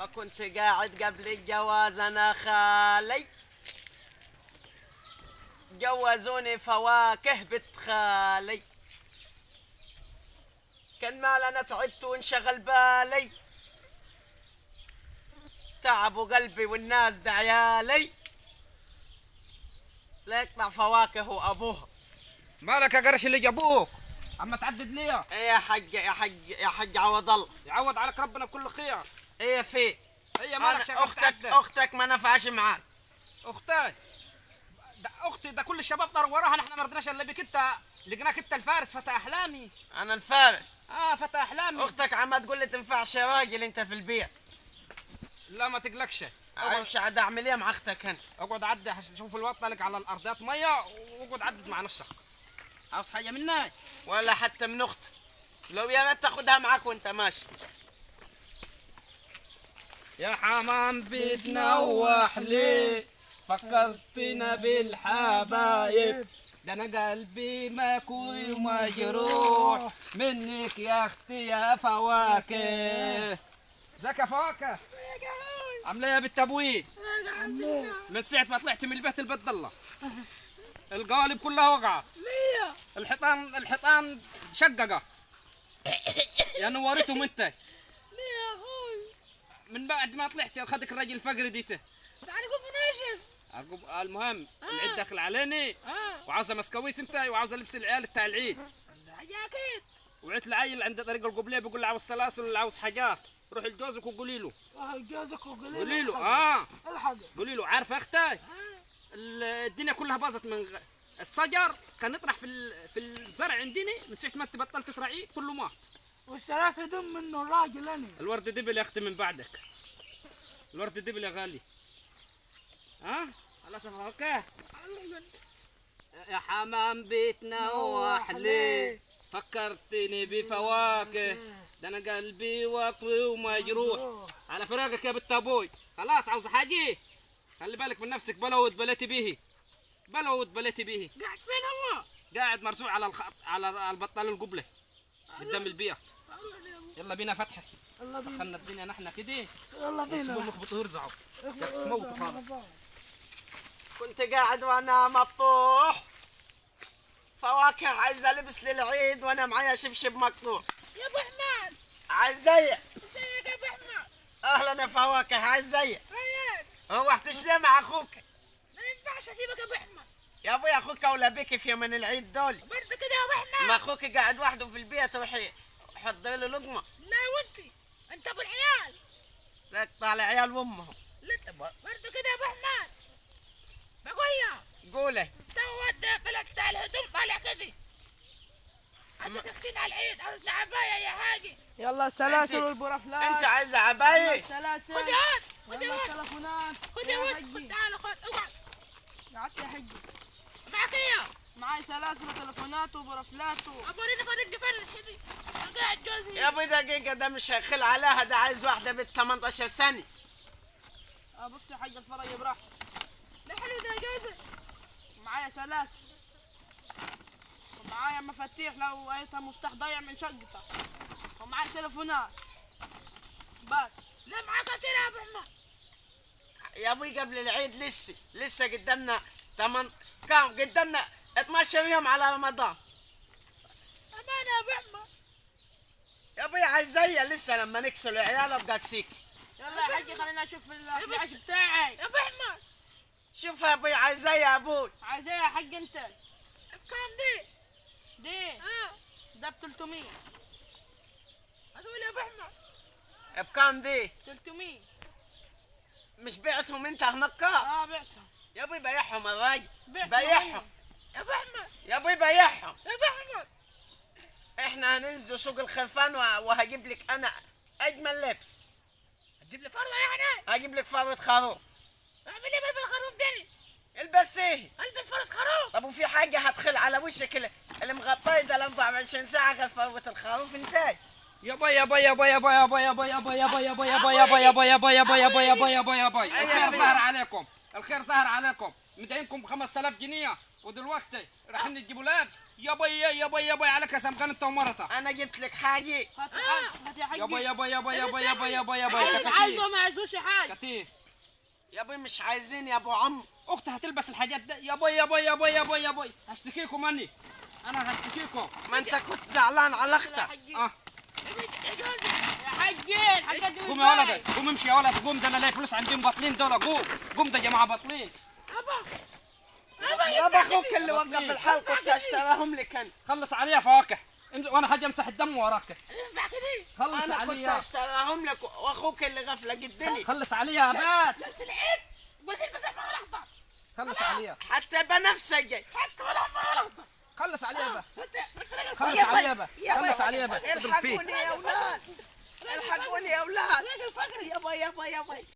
كنت قاعد قبل الجواز انا خالي جوزوني فواكه بنت خالي، كان مال انا تعبت وانشغل بالي، تعبوا قلبي والناس دعيالي، لا يقطع فواكه وابوها. مالك يا قرش اللي جابوك؟ عم تعدد ليه؟ ايه يا حج يا حج يا حج عوض الله. يعوض عليك ربنا بكل خير. ايه في هي مالك شغال اختك ما نفعش معاك. اختي اختي ده كل الشباب طار وراها، نحن ما رضناش الا بك انت، لقيناك انت الفارس فتى احلامي. انا الفارس؟ فتى احلامي. اختك عم تقول لي تنفعش يا راجل انت في البيت. لا ما تقلقش. ايش عاد اعمل ايه مع اختك هنا؟ اقعد عدي شوف الوطه لك على الارضيات ميه واقعد عدد مع نفسك. عاوز حاجه مني؟ ولا حتى من اختك، لو يا ريت تاخدها معاك وانت ماشي. يا حمام بتنوح ليه؟ فكرتنا بالحبايب، ده انا قلبي مكوي ومجروح منك يا اختي يا فواكه. ازيك يا فواكه؟ عامله ايه يا بنت ابوي؟ من ساعه ما طلعت من البيت البد الله القوالب كلها وقعت. ليه؟ الحيطان شققت. يا نورتهم انت. ليه يا اخوي؟ من بعد ما طلعت اخذك الراجل الفقري ديته. تعال قوم ناشف. المهم العيد داخل عليني وعاوزه مسكويت انت وعاوزه لبس العيال بتاع العيد. اكيد. وعيت العيل عند طريق القبليه بيقول له عاوز سلاسل ولا عاوز حاجات، روح لجوزك وقولي له. جوزك قولي له الحق. قولي له عارفه اختي الدنيا كلها باظت من الشجر كان يطرح في الزرع عندنا من ساعه ما انت بطلت تراعيه كله مات. والثلاثة دم منه الراجل انا. الورد دبل يا اختي من بعدك. الورد دبل يا غالي. خلاص اوكي. يا حمام بتنوح ليه؟ فكرتني بفواكه، ده انا قلبي واقوي ومجروح على فراقك يا بنت ابوي. خلاص عاوز حاجه؟ خلي بالك من نفسك. بلود بليتي به. قاعد فين هو؟ قاعد مرزوع على الخط على البطال القبله قدام البيت. يلا بينا فتحي. يلا بينا. سخنا الدنيا نحن كده. يلا بينا. يسيبوا يخبطوا يرزعوا. موتوا خالص. كنت قاعد وانا مطوح، فواكه عايزه لبس للعيد وانا معايا شبشب مقطوع. يا ابو حماد. عايزية. ازيك يا ابو حماد؟ اهلا يا فواكه. عايزية. هياك. هو احتش ليه مع اخوك؟ ما ينفعش اسيبك يا ابو حماد. يا ابوي اخوك اولى بك في يومين العيد دول. برضه كده يا ابو حماد. ما اخوك قاعد وحده في البيت روحي حضري له لقمه. لا وانتي انت ابو العيال. لا طالع عيال وامهم. لا انت برضه كده يا ابو حماد. بقول لك قوله. تو طلعت الهدوم طالع كده. عايز تكسين على العيد، عاوز عبايه يا حاجه. يلا السلاسل والبرفلات. انت عايزه عبايه؟ السلاسل. خد يا خد التلفونات. خد يا ولد. تعال خد اقعد. قعدت يا حجي. معك ايه؟ معي سلاسل وتلفونات وبرفلات ابوريني فرش دي. قاعد جوزي. يا ابوي دقيقه، ده مش هيخل عليها، ده عايز واحده بنت 18 سنه. بص يا حاج الفرج براحتك. لا حلو ده جوزي. معايا سلاسل ومعايا مفاتيح لو لقيتها مفتاح ضايع من شقتك، ومعايا تلفونات بس. لا معاك كده يا ابو حماد. يا ابوي قبل العيد لسه قدامنا كم قدامنا 12 يوم على رمضان. امانه يا ابو حماد. يا ابوي عايزية لسه لما نكسر العيال ابقى اكسيك. يلا يا حجي خلينا اشوف العيش بتاعي. يا ابو حماد. شوف يا ابوي عايزية يا ابوي. عايز ايه يا حاج انت؟ بكام دي؟ ده ب 300. هتقول يا ابو حماد. بكام دي؟ 300. مش بعتهم انت هناك؟ بعتهم. يا ابوي بيعهم يا راجل. بيعهم. يا ابو حماد. يا ابوي بيعهم. يا ابو حماد. احنا هننزل سوق الخرفان وهجيب لك انا اجمل لبس. هتجيب لي فروه يعني؟ هجيب لك فروة خروف. اعمل ايه بالخروف دني؟ البس ايه؟ البس فروه خروف. طب وفي حاجة هتخل على وشك اللي مغطي ده ال 24 ساعة غير فروة الخروف انتاي؟ يابا يابا يابا يابا يابا يابا يابا يابا يابا يابا يابا يابا يابا يابا يابا يابا يابا يابا الخير ظهر عليكم. الخير ظهر عليكم. مدينكم ب 5000 جنيه ودلوقتي رايحين تجيبوا لابس. يابا على كسم كان انت ومرتك. انا جبت لك حاجه. هات حاجة، هات يا حاج. يابا عايزه ما عايزوش حاجة. كتير. يا ابوي مش عايزين يا ابو عمرو. اختي هتلبس الحاجات ده. يابا هشتكيكم انا هشتكيكم. ما انت كنت زعلان على يا اختك. حاجي. اه يا جوزي. يا حاجي الحاجات دي قوم يا ولد، قوم امشي يا ولد، قوم. ده انا لاقي فلوس عندي مبطلين دول. قوم ده جماعه بطلين. يابا اخوك اللي وقف الحلقه كنت اشتراهم لك انا. خلص عليها فواكه وانا حاجي امسح الدم وراك. ينفع كده؟ خلص انا كنت عليها. اشتراهم لك واخوك اللي غفله الدنيا. خلص عليها بات. ليلة العيد قلت البس احمر الاخضر. خلص عليها. حتى بنفسجي. حتى ولا احمر ولا اخضر. خلص عليها بقى. انت خلص عليها بقى. خلص عليها بقى. اضرب فيه. الحقوني يا اولاد. الحقوني يا اولاد. راجل فقري. يابا